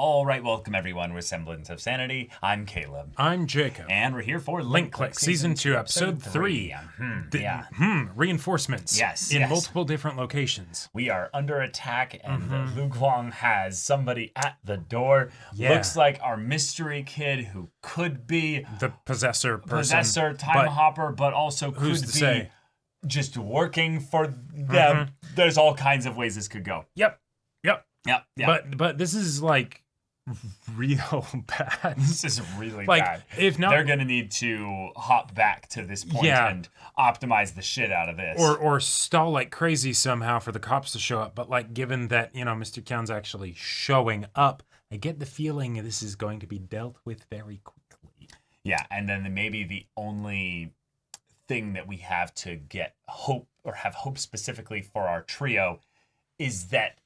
All right, welcome everyone with Semblance of Sanity. I'm Caleb. I'm Jacob. And we're here for Link Click Season 2, Episode 3. Reinforcements. Yes. In multiple different locations. We are under attack, and Lu Guang has somebody at the door. Yeah. Looks like our mystery kid who could be the possessor person. Possessor, time hopper, but also could be just working for them. There's all kinds of ways this could go. Yep. But this is like real bad. This is really like, bad. If not, they're gonna need to hop back to this point and optimize the shit out of this, or stall like crazy somehow for the cops to show up. But like, given that Mr. Kyan's actually showing up, I get the feeling this is going to be dealt with very quickly. Yeah, and then maybe the only thing that we have to get hope or have hope specifically for our trio is that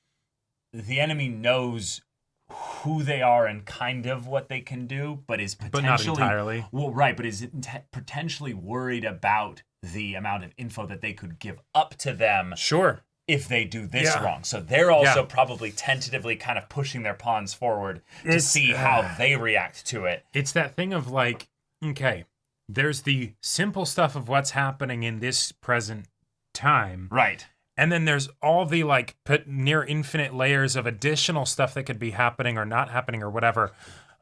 the enemy knows who they are and kind of what they can do, but is potentially not entirely. Well, right, but is potentially worried about the amount of info that they could give up to them. Sure. If they do this wrong. So they're also probably tentatively kind of pushing their pawns forward to see how they react to it. It's that thing of like, okay, there's the simple stuff of what's happening in this present time. Right. And then there's all the like near infinite layers of additional stuff that could be happening or not happening or whatever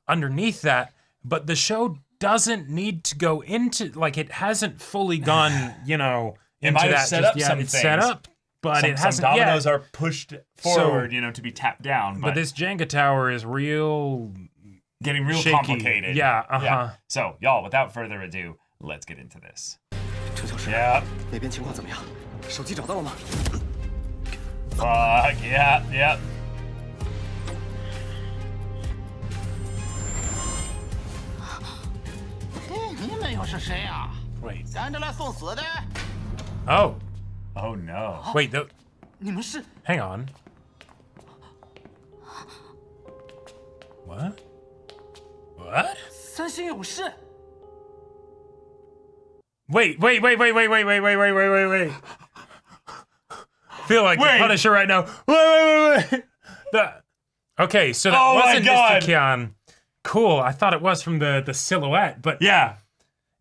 underneath that. But the show doesn't need to go into, like, it hasn't fully gone, into that set just up yet. some it's things. set up, but it hasn't some dominoes yet. are pushed forward, to be tapped down. But this Jenga tower is getting real shaky. Complicated. Yeah. So, y'all, without further ado, let's get into this. 陈小师， Yeah. 那边情况怎么样？手机找到了吗？ Fuck, yeah. 你们又是谁呀？ Wait. 赶着来送死的？ Oh, Oh, no. wait. 你们是？ Hang on. What? 三星勇士？ Wait. Feel like the Punisher right now. Wait. Okay, so that wasn't Mr. Kyan. Cool. I thought it was from the silhouette, but Yeah.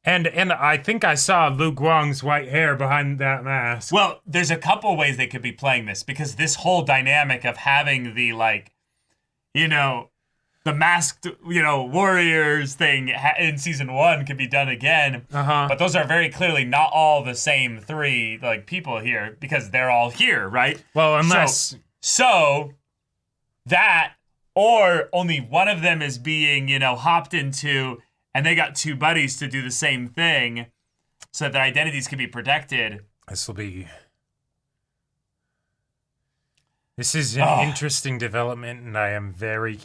And I think I saw Lu Guang's white hair behind that mask. Well, there's a couple ways they could be playing this, because this whole dynamic of having the, the masked, warriors thing in season 1 could be done again. But those are very clearly not all the same three, people here, because they're all here, right? Well, unless... So that, or only one of them is being, hopped into, and they got two buddies to do the same thing, so that their identities can be protected. This is an interesting development, and I am very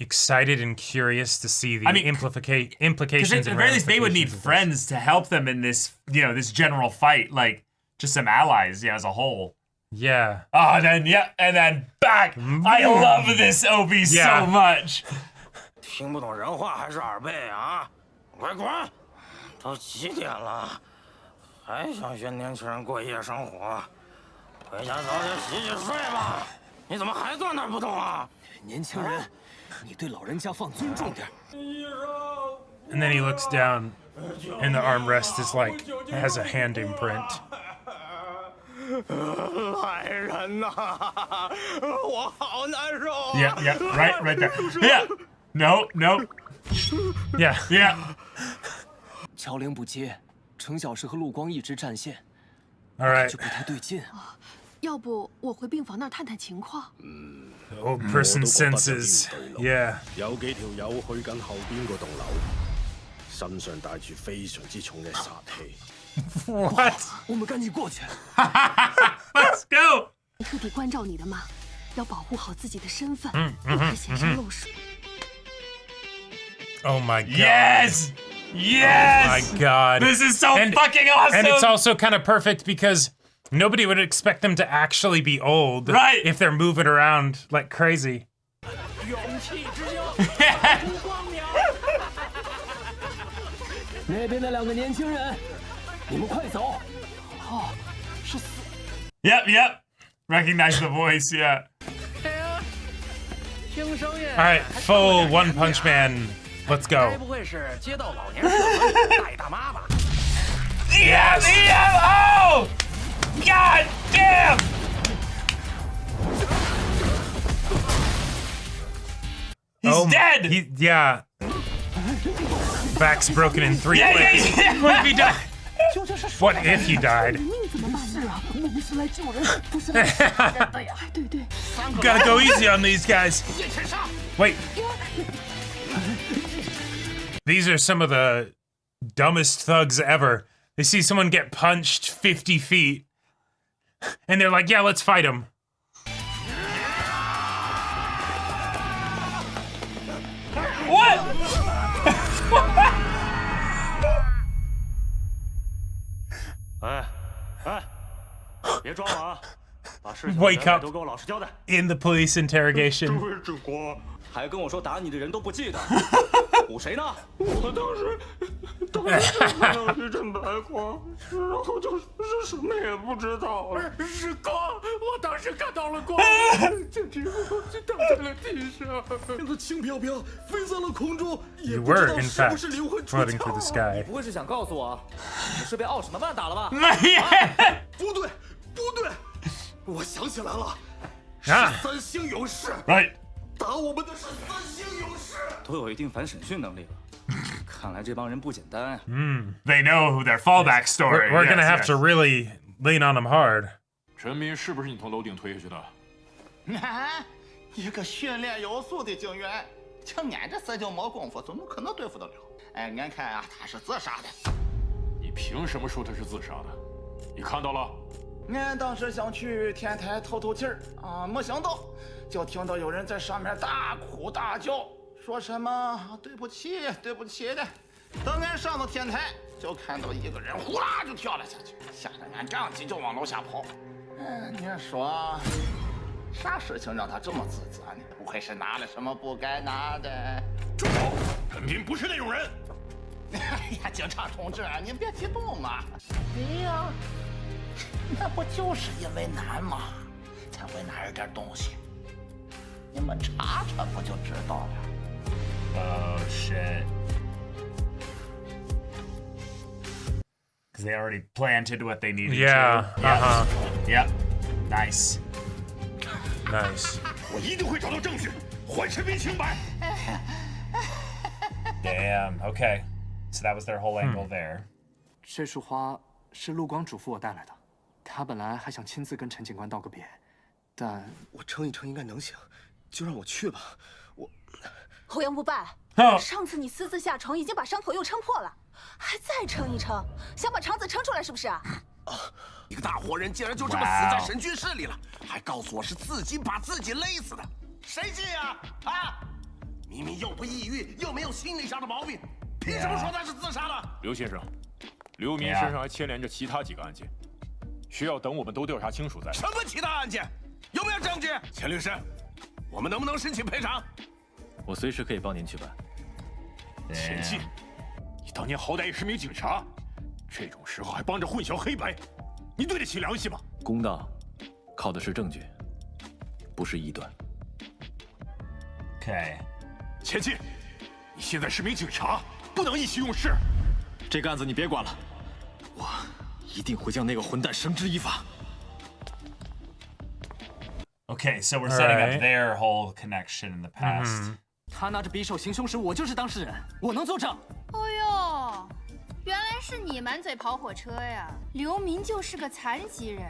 excited and curious to see the implications. Because at the very least, they would need friends to help them in this, this general fight, just some allies, as a whole. Yeah. Oh, and then back. I love this OB so much. 听不懂人话还是耳背啊？快滚！都几点了，还想学年轻人过夜生活？回家早点洗洗睡吧。你怎么还坐那儿不动啊？年轻人，你对老人家放尊重点。 And then he looks down, and the armrest is has a hand imprint. 来人呐！我好难受。 Yeah, right there. Yeah. No. Yeah. 乔玲不接，程小时和陆光一直占线， All right. 就不太对劲。要不我回病房那儿探探情况。 The old person senses. Yeah. 有幾條友去緊後邊嗰棟樓，身上帶住非常之重嘅殺氣。 What? 我們趕緊過去。 Let's go. 特地關照你的嘛，要保護好自己的身份，不可顯山露水。 Oh my god. Yes. Oh my god. This is so fucking awesome. And it's also kind of perfect because nobody would expect them to actually be old. Right. If they're moving around like crazy. 勇气之星，出光明。那边的2个年轻人，你们快走！哦，是死。 Yep. Recognize the voice, yeah. All right, full One Punch Man. Let's 该 go. 不会是街道老年社团大爷大妈吧？ Yes. Oh! God damn! He's dead. Yeah. Back's broken in 3 places. yeah. What if he died? 究竟是谁 What if he died? 命怎么办？是啊，我们是来救人，不是来杀人的呀。对对。 Gotta go easy on these guys. Wait. These are some of the dumbest thugs ever. They see someone get punched 50 feet, and they're like, yeah, let's fight him. What? Wake up in the police interrogation. 志国，还跟我说打你的人都不记得，唬谁呢？我当时看到一阵白光，然后就是什么也不知道了。是光，我当时看到了光，这之后就倒在了地上，它轻飘飘飞在了空中，也 You 不知 were, 道 in 是不 fact, 是灵魂出窍 floating through the sky. 不会是想告诉我，你是被奥什么曼打了吧？不对，不对，我想起来了，是啊三星勇士， Right. 打我们的是三星勇士。都有一定反审讯能力了，看来这帮人不简单啊。 They know their fallback story. We're Yes, gonna have yes. to really lean on them hard. 陈明是不是你从楼顶推下去的？啊，一个训练有素的警员，就俺这四脚猫功夫，怎么可能对付得了？哎，俺看啊，他是自杀的。你凭什么说他是自杀的？你看到了？俺当时想去天台透透气儿啊，没想到就听到有人在上面大哭大叫，说什么对不起，对不起的。等俺上到天台，就看到一个人呼啦就跳了下去，吓得俺赶紧就往楼下跑。你说啥事情让他这么自责呢？不会是拿了什么不该拿的？住手！陈明不是那种人。哎呀，警察同志，您别激动嘛。对呀，那不就是因为难吗，才会拿着点东西。你们查查不就知道了。 Oh shit. Because they already planted what they needed Yeah. to. Yeah. Yep. Nice. Nice. 我一定会找到证据，还陈明清白。 Damn. Okay. So that was their whole angle there. 这束花是陆光嘱咐我带来的，他本来还想亲自跟陈警官道个别，但我撑一撑应该能行，就让我去吧。我侯阳不办。上次你私自下床，已经把伤口又撑破了，还再撑一撑，想把肠子撑出来是不是？一个大活人竟然就这么死在审讯室里了，还告诉我是自己把自己勒死的，谁信呀？啊！明明又不抑郁，又没有心理上的毛病，凭什么说他是自杀的？刘先生，刘民身上还牵连着其他几个案件，需要等我们都调查清楚再。什么其他案件？有没有证据？钱律师，我们能不能申请赔偿？我随时可以帮您去办。钱进，你当年好歹也是名警察，这种时候还帮着混淆黑白，你对得起良心吗？公道靠的是证据，不是臆断。 Okay. 钱进，你现在是名警察，不能意气用事。这个案子你别管了，我一定会将那个混蛋绳之以法。 Okay, so we're setting Alright. up their whole connection in the past. 他拿着匕首行凶时，我就是当事人，我能作证。哦呦，原来是你满嘴跑火车呀！刘民就是个残疾人，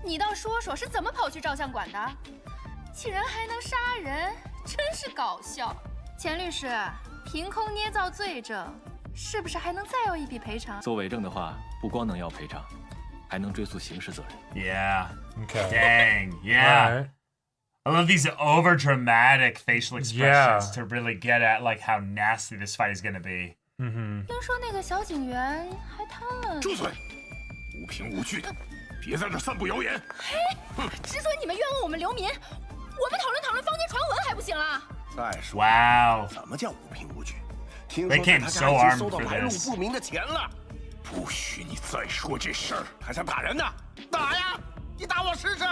你倒说说是怎么跑去照相馆的？竟然还能杀人，真是搞笑！钱律师，凭空捏造罪证，是不是还能再要一笔赔偿？做伪证的话，不光能要赔偿，还能追诉刑事责任。 Yeah. Okay. Dang. Yeah. Alright. I love these over dramatic facial expressions Yeah. to really get at like how nasty this fight is going to be. 听说那个小警员还贪了……住嘴！无凭无据的，别在这散布谣言。只准你们冤枉我们刘民，我们讨论坊间传闻还不行啦？再说， Wow. 怎么叫无凭无据？听 They 说在 came 他 so 家已经 armed 收到 for 来路 this. 不明的钱了。不许你再说这事儿！还想打人呢？打呀！你打我试试！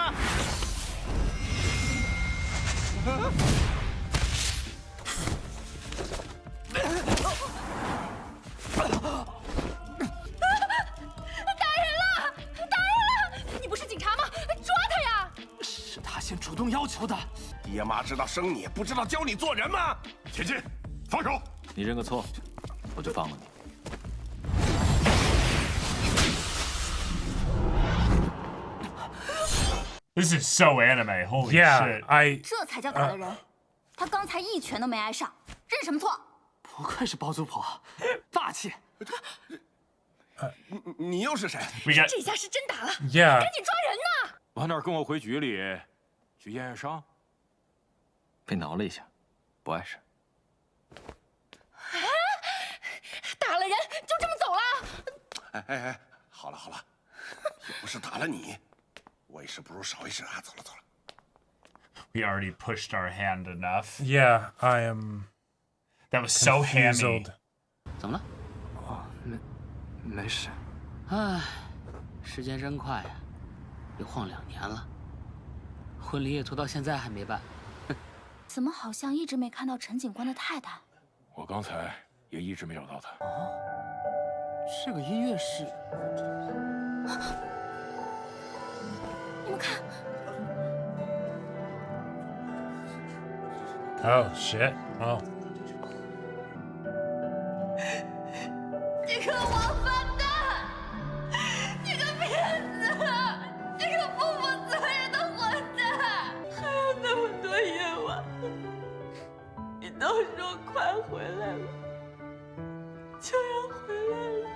要求的。爹妈知道生你，不知道教你做人吗？前进，放手！你认个错，我就放了你。 This is so anime. Holy Yeah, shit. I 这才叫打了人。他刚才一拳都没挨上，认什么错？不愧是包租婆，霸气。你又是谁？ We got 这下是真打了， yeah. 赶紧抓人呐！往哪儿跟我回局里去验验伤？被挠了一下，不碍事。打了人就这么走了？哎，好了，又不是打了你，我一时不如少一时啊！走了。 we already pushed our hand enough. Yeah, I am. That was so hammy. confused. 怎么了？哦，没事。唉，时间真快呀，又晃2年了，婚礼也拖到现在还没办。怎么好像一直没看到陈警官的太太？我刚才也一直没找到他。这个音乐是……你们看， Oh shit! Oh. 你个王八蛋！你个骗子！你个不负责任的混蛋！还有那么多夜晚，你都说快回来了，就要回来了。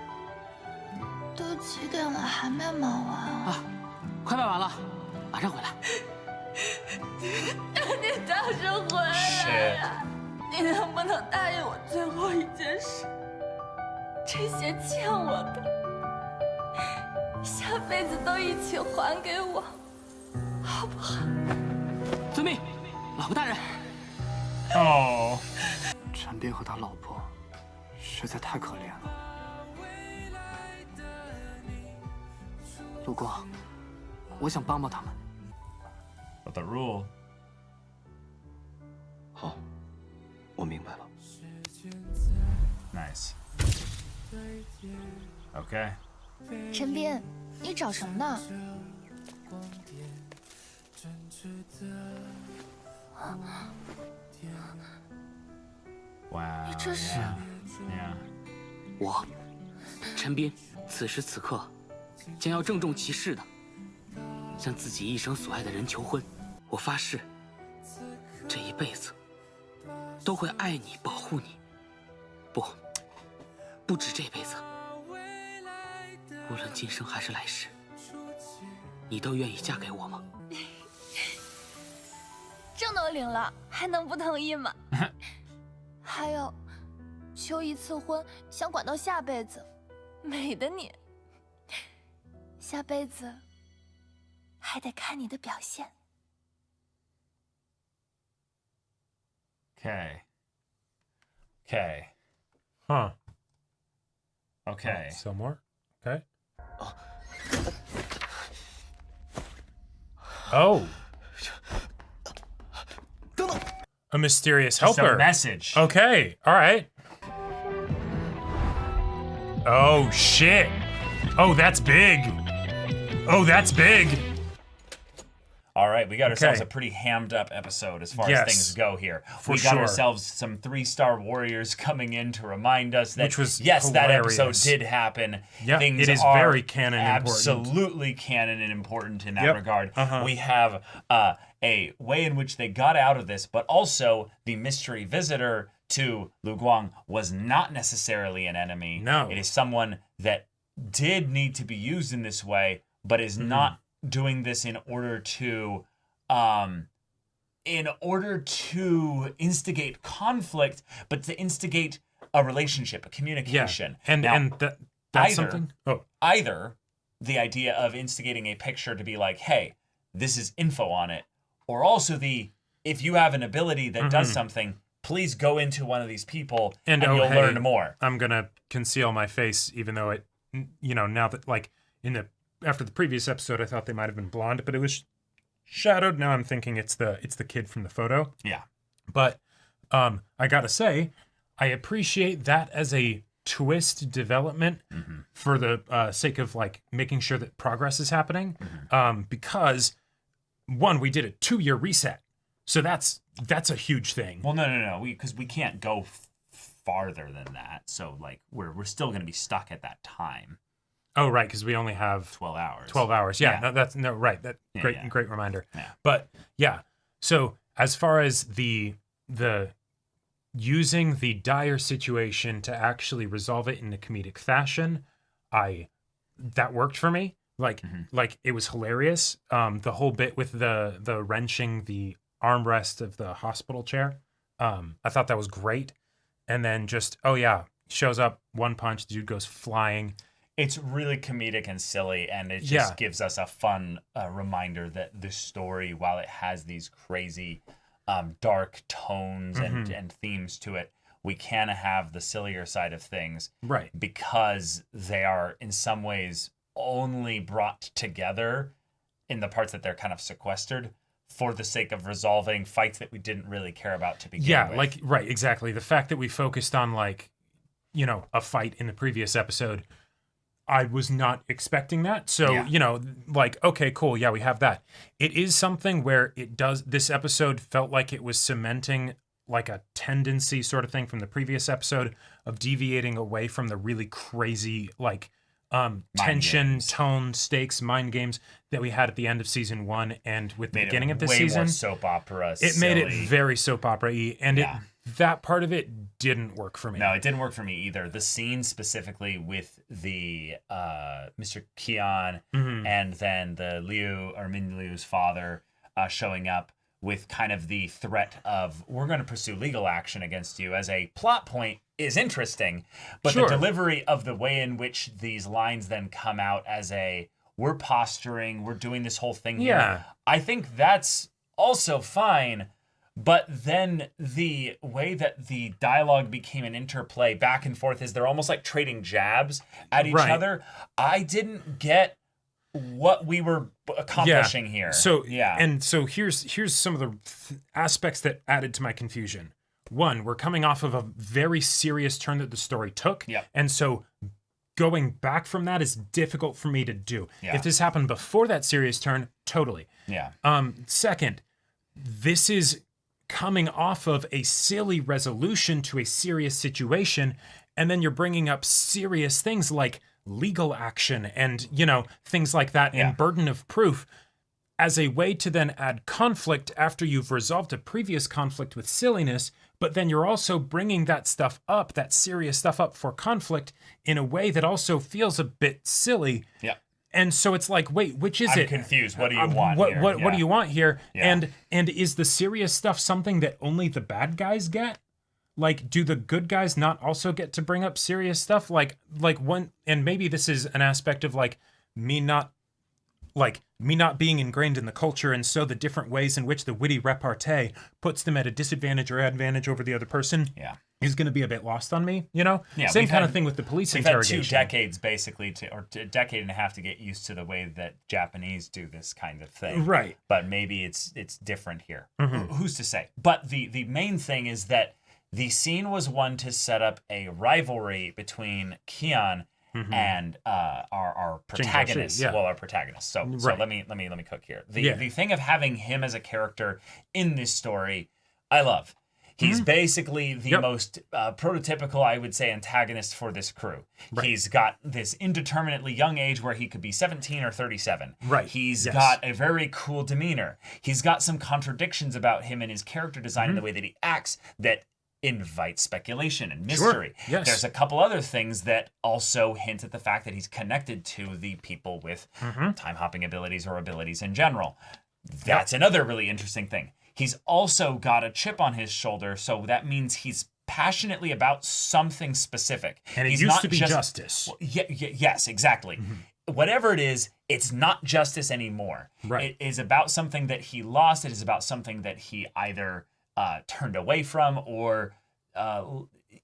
都几点了，还没忙完啊？快办完了，马上回来。你倒是回来呀！你能不能答应我最后一件事？这些欠我的，下辈子都一起还给我，好不好？遵命，老婆大人。Oh. 陈斌和他老婆实在太可怜了。陆光，我想帮帮他们。 But the rule. 好，我明白了。 Nice. Okay. 陈斌，你找什么呢？ Wow. 这是 Yeah. 我，陈斌，此时此刻，将要郑重其事的向自己一生所爱的人求婚。我发誓，这一辈子都会爱你、保护你。不止这辈子，无论今生还是来世，你都愿意嫁给我吗？证都领了，还能不同意吗？还有，求一次婚，想管到下辈子，美的你，下辈子还得看你的表现。 Okay. Okay. Huh. Okay. Still more? Okay. Oh. A mysterious Just helper. a message. Okay. All right. Oh shit. Oh, that's big. Oh, that's big. All right, we got ourselves Okay. a pretty hammed up episode as far Yes. as things go here. For We got sure. ourselves some 3-star warriors coming in to remind us that Which was yes, that episode hilarious. did happen. Yep, Things it is are very canon important. absolutely canon and important in that Yep, regard. uh-huh. We have a way in which they got out of this, but also the mystery visitor to Lu Guang was not necessarily an enemy. No. It is someone that did need to be used in this way, but is not doing this in order to instigate conflict, but to instigate a relationship, a communication. Yeah. And Now, and that's either- something. Oh. Either the idea of instigating a picture to be like, hey, this is info on it, or also if you have an ability that does something, please go into one of these people and oh, you'll hey, learn more. I'm gonna conceal my face, even though it, now that like after the previous episode, I thought they might have been blonde, but it was shadowed. Now I'm thinking it's the kid from the photo. Yeah. But I gotta say, I appreciate that as a twist development for the sake of like making sure that progress is happening, because we did a 2-year reset. So that's a huge thing. Well, no. Because we can't go farther than that. So like we're still going to be stuck at that time. Oh, right, because we only have 12 hours. 12 hours. Yeah. No, right. That great reminder. Yeah. But yeah. So as far as the using the dire situation to actually resolve it in a comedic fashion, that worked for me. Like it was hilarious. The whole bit with the wrenching the armrest of the hospital chair. I thought that was great. And then just, shows up, one punch, dude goes flying. It's really comedic and silly, and it just gives us a fun reminder that the story, while it has these crazy dark tones and themes to it, we can have the sillier side of things. Right. Because they are, in some ways, only brought together in the parts that they're kind of sequestered for the sake of resolving fights that we didn't really care about to begin with. Right, exactly. The fact that we focused on a fight in the previous episode, I was not expecting that. So, okay, cool. Yeah, we have that. It is something where this episode felt like it was cementing like a tendency sort of thing from the previous episode of deviating away from the really crazy, tension, tone, stakes, mind games that we had at the end of season 1 and with the beginning of this season. Way more soap opera. It made it very soap opera-y, and that part of it didn't work for me. No, it didn't work for me either. The scene specifically with the Mr. Kian and then the Min Liu's father showing up with kind of the threat of, we're going to pursue legal action against you as a plot point is interesting. But the delivery of the way in which these lines then come out as we're posturing, we're doing this whole thing here, I think that's also fine. But then the way that the dialogue became an interplay back and forth is they're almost like trading jabs at each other. I didn't get what we were accomplishing here. So and so here's some of the aspects that added to my confusion. One, we're coming off of a very serious turn that the story took, and so going back from that is difficult for me to do. If this happened before that serious turn, totally. Second, this is coming off of a silly resolution to a serious situation, and then you're bringing up serious things like legal action and, things like that and burden of proof as a way to then add conflict after you've resolved a previous conflict with silliness, but then you're also bringing that stuff up, that serious stuff up for conflict in a way that also feels a bit silly. And so it's like, wait, which is it? I'm confused. What do you want here? What do you want here? And is the serious stuff something that only the bad guys get? Like, do the good guys not also get to bring up serious stuff? Like one, and maybe this is an aspect of me not being ingrained in the culture, and so the different ways in which the witty repartee puts them at a disadvantage or advantage over the other person is going to be a bit lost on me, Same kind of thing with the police interrogation. We've had 2 decades basically or a decade and a half to get used to the way that Japanese do this kind of thing. Right. But maybe it's different here. Who's to say? But the main thing is that the scene was one to set up a rivalry between Kian and our protagonist. Our protagonist. So let me cook here. The thing of having him as a character in this story, I love. He's basically the most prototypical, I would say, antagonist for this crew. He's got this indeterminately young age where he could be 17 or 37. He's got a very cool demeanor. He's got some contradictions about him and his character design and the way that he acts that invite speculation and mystery. There's a couple other things that also hint at the fact that he's connected to the people with time hopping abilities or abilities in general. That's another really interesting thing. He's also got a chip on his shoulder, so that means he's passionately about something specific. And it used to be justice. Yes, exactly. Whatever it is, it's not justice anymore. It is about something that he lost. It is about something that he either turned away from or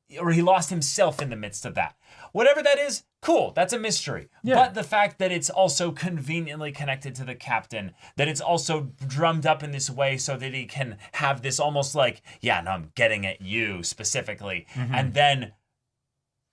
he lost himself in the midst of that. Whatever that is, cool. That's a mystery. But the fact that it's also conveniently connected to the captain, that it's also drummed up in this way so that he can have this almost like, I'm getting at you specifically. And then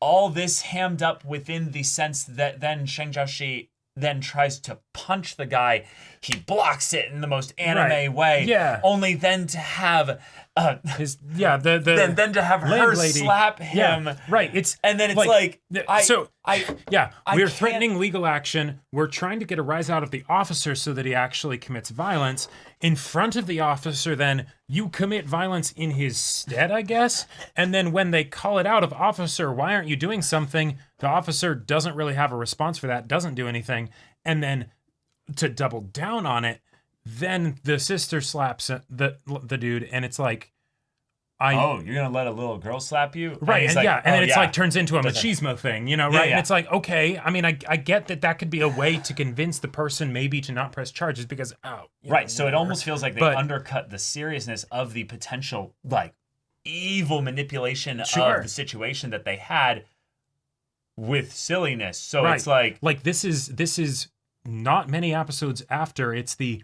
all this hammed up within the sense that then Sheng Jiaxi then tries to punch the guy, he blocks it in the most anime way. Yeah. Only then to have then to have her landlady slap him. Yeah, right. It's and then it's we're threatening legal action. We're trying to get a rise out of the officer so that he actually commits violence. In front of the officer, then you commit violence in his stead, I guess. And then when they call it out of officer, why aren't you doing something? The officer doesn't really have a response for that, doesn't do anything. And then to double down on it, then the sister slaps the dude, and it's like, you're gonna let a little girl slap you, right? And, like, and then it's like turns into a machismo thing, right? Yeah. And it's like, okay, I mean, I get that could be a way to convince the person maybe to not press charges because right. So it almost feels like they undercut the seriousness of the potential like evil manipulation of the situation that they had with silliness. So it's like this is not many episodes after. It's the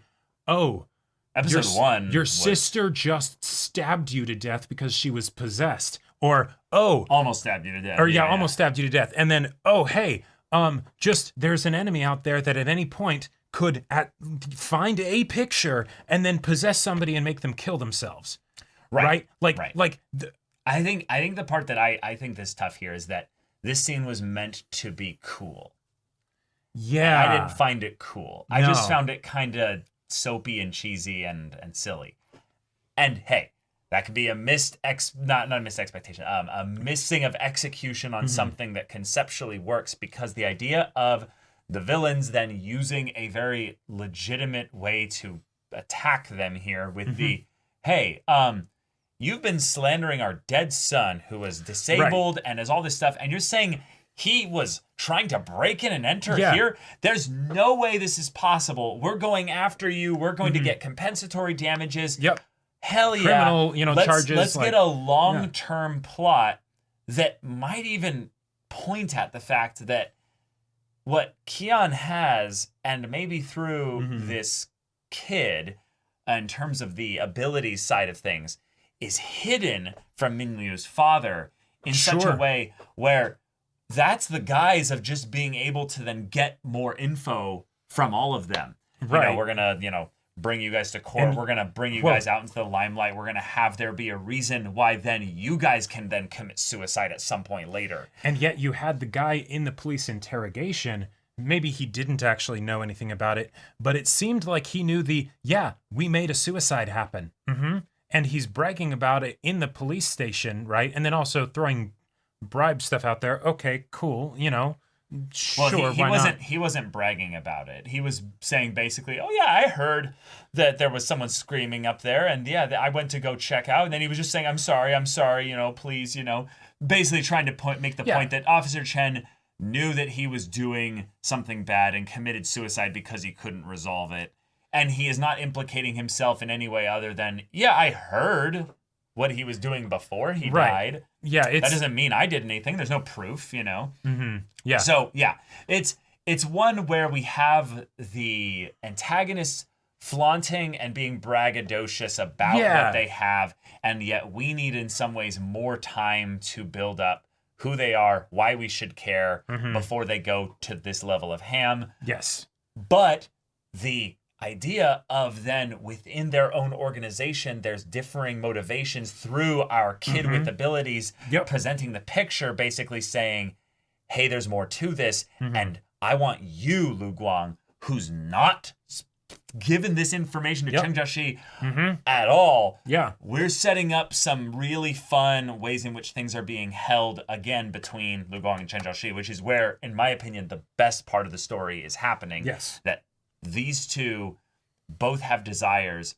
episode 1. Your sister just stabbed you to death because she was possessed, or almost stabbed you to death, almost stabbed you to death, and then just there's an enemy out there that at any point could find a picture and then possess somebody and make them kill themselves. Right? I think the part that I think is tough here is that this scene was meant to be cool. Yeah. I didn't find it cool. I just found it kind of soapy and cheesy and silly. And hey, that could be a not a missed expectation, a missing of execution on something that conceptually works, because the idea of the villains then using a very legitimate way to attack them here with the, hey, you've been slandering our dead son who was disabled and has all this stuff, and you're saying he was trying to break in and enter here? There's no way this is possible. We're going after you. We're going to get compensatory damages. Yep. Hell yeah. Criminal, charges. Let's get a long-term plot that might even point at the fact that what Kion has, and maybe through this kid, in terms of the abilities side of things, is hidden from Minryu's father in such a way where that's the guise of just being able to then get more info from all of them. Right. We're going to, bring you guys to court. We're going to bring you guys out into the limelight. We're going to have there be a reason why then you guys can then commit suicide at some point later. And yet you had the guy in the police interrogation. Maybe he didn't actually know anything about it, but it seemed like he knew we made a suicide happen. And he's bragging about it in the police station, right? And then also throwing bribe stuff out there. Okay, cool. Sure. Well, why not? He wasn't bragging about it. He was saying basically, "Oh yeah, I heard that there was someone screaming up there, and I went to go check out." And then he was just saying, "I'm sorry, please, basically trying to make the point that Officer Chen knew that he was doing something bad and committed suicide because he couldn't resolve it, and he is not implicating himself in any way other than, I heard what he was doing before he died. Yeah, that doesn't mean I did anything. There's no proof, Yeah. So it's one where we have the antagonists flaunting and being braggadocious about what they have, and yet we need in some ways more time to build up who they are, why we should care before they go to this level of ham. Yes. But the idea of then within their own organization, there's differing motivations through our kid with abilities presenting the picture, basically saying, hey, there's more to this. And I want you, Lu Guang, who's not given this information to Chen Jiaxi at all. Yeah. We're setting up some really fun ways in which things are being held again between Lu Guang and Chen Jiaxi, which is where, in my opinion, the best part of the story is happening. Yes. That these two both have desires.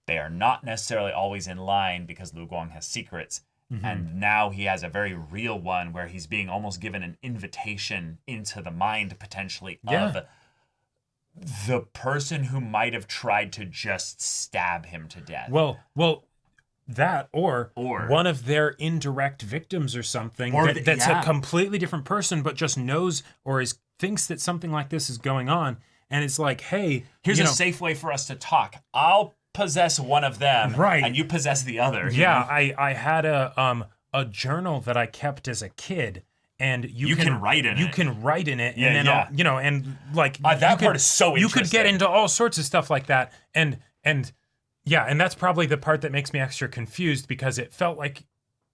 They are not necessarily always in line because Lu Guang has secrets. And now he has a very real one where he's being almost given an invitation into the mind potentially of the person who might have tried to just stab him to death. Well, that or one of their indirect victims or something that's a completely different person, but just knows or thinks that something like this is going on. And it's like, hey, here's a safe way for us to talk. I'll possess one of them, and you possess the other. Yeah, I had a journal that I kept as a kid, and you can write in it. You can write in it, Yeah, and then yeah. you know, and like that part is so You could get interesting. into all sorts of stuff like that, and yeah, and that's probably the part that makes me extra confused because it felt like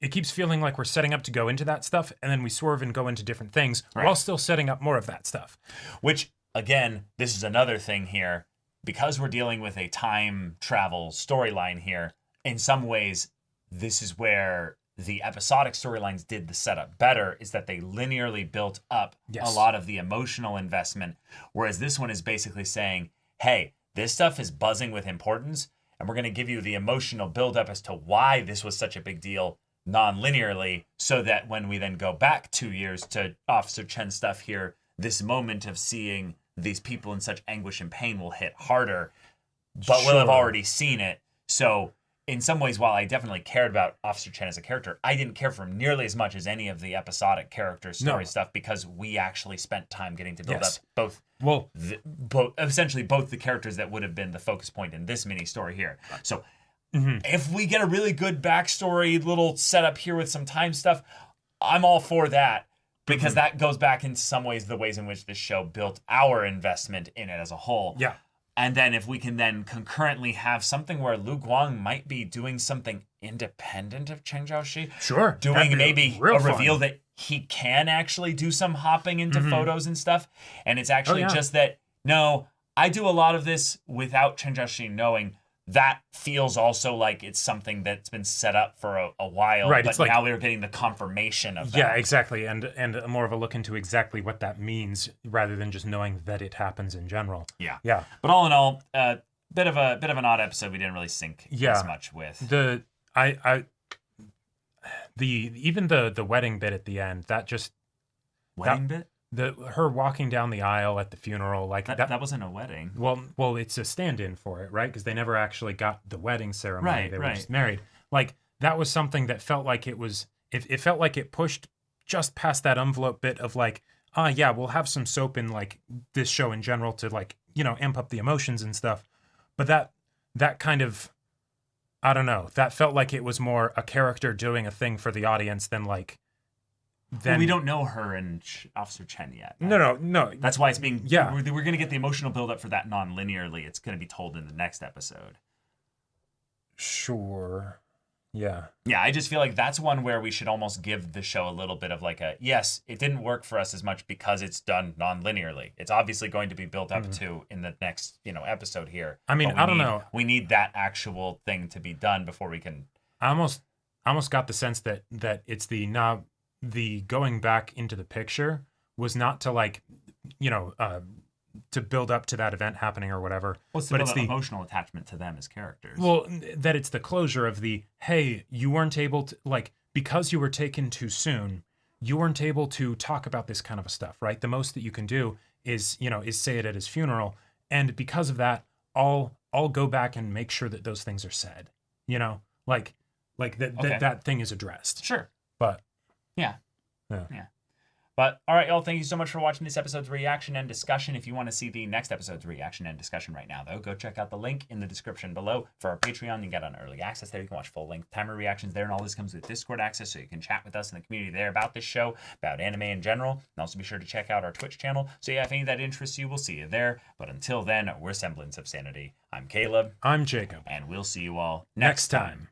it keeps feeling like we're setting up to go into that stuff, and then we swerve and go into different things while still setting up more of that stuff. Which, again, this is another thing here. Because we're dealing with a time travel storyline here, in some ways, this is where the episodic storylines did the setup better, is that they linearly built up a lot of the emotional investment, whereas this one is basically saying, hey, this stuff is buzzing with importance, and we're going to give you the emotional buildup as to why this was such a big deal non-linearly, so that when we then go back 2 years to Officer Chen's stuff here, this moment of seeing these people in such anguish and pain will hit harder, but we'll have already seen it. So in some ways, while I definitely cared about Officer Chen as a character, I didn't care for him nearly as much as any of the episodic character story stuff, because we actually spent time getting to build up essentially both the characters that would have been the focus point in this mini story here. So if we get a really good backstory, little setup here with some time stuff, I'm all for that. Because that goes back in some ways the ways in which this show built our investment in it as a whole. Yeah. And then if we can then concurrently have something where Lu Guang might be doing something independent of Chen Zhaoxi. Sure. Doing maybe a reveal fun. that he can actually do some hopping into photos and stuff. And it's actually just that, no, I do a lot of this without Chen Zhaoxi knowing. That feels also like it's something that's been set up for a while, right? But It's like, now we're getting the confirmation of that. Yeah, exactly, and more of a look into exactly what that means, rather than just knowing that it happens in general. Yeah, yeah. But all in all, bit of an odd episode. We didn't really sync as much with even the wedding bit at the end. That just bit. Her walking down the aisle at the funeral, like that wasn't a wedding. Well, it's a stand-in for it, right? Because they never actually got the wedding ceremony. Right, they were just married. Like that was something that felt like it was. It felt like it pushed just past that envelope bit of like, yeah, we'll have some soap in like this show in general to like, you know, amp up the emotions and stuff. But that kind of, I don't know, that felt like it was more a character doing a thing for the audience than like. Well, we don't know her and Officer Chen yet. No. That's why it's being. Yeah. We're going to get the emotional buildup for that non-linearly. It's going to be told in the next episode. Sure. Yeah. Yeah, I just feel like that's one where we should almost give the show a little bit of like a, yes, it didn't work for us as much because it's done non-linearly. It's obviously going to be built up to in the next, episode here. I mean, I don't know. We need that actual thing to be done before we can. I almost got the sense that it's the going back into the picture was not to like, to build up to that event happening or whatever. But it's the emotional attachment to them as characters. Well, that it's the closure of the, hey, you weren't able to, like, because you were taken too soon, you weren't able to talk about this kind of stuff, right? The most that you can do is say it at his funeral. And because of that, I'll go back and make sure that those things are said, like that thing is addressed. Sure. But Yeah. But all right, y'all, thank you so much for watching this episode's reaction and discussion. If you want to see the next episode's reaction and discussion right now, though, go check out the link in the description below for our Patreon. You can get on early access there. You can watch full-length timer reactions there, and all this comes with Discord access, so you can chat with us in the community there about this show, about anime in general. And also be sure to check out our Twitch channel. So yeah, if any of that interests you, we'll see you there. But until then, we're Semblance of Sanity. I'm Caleb. I'm Jacob. And we'll see you all next time.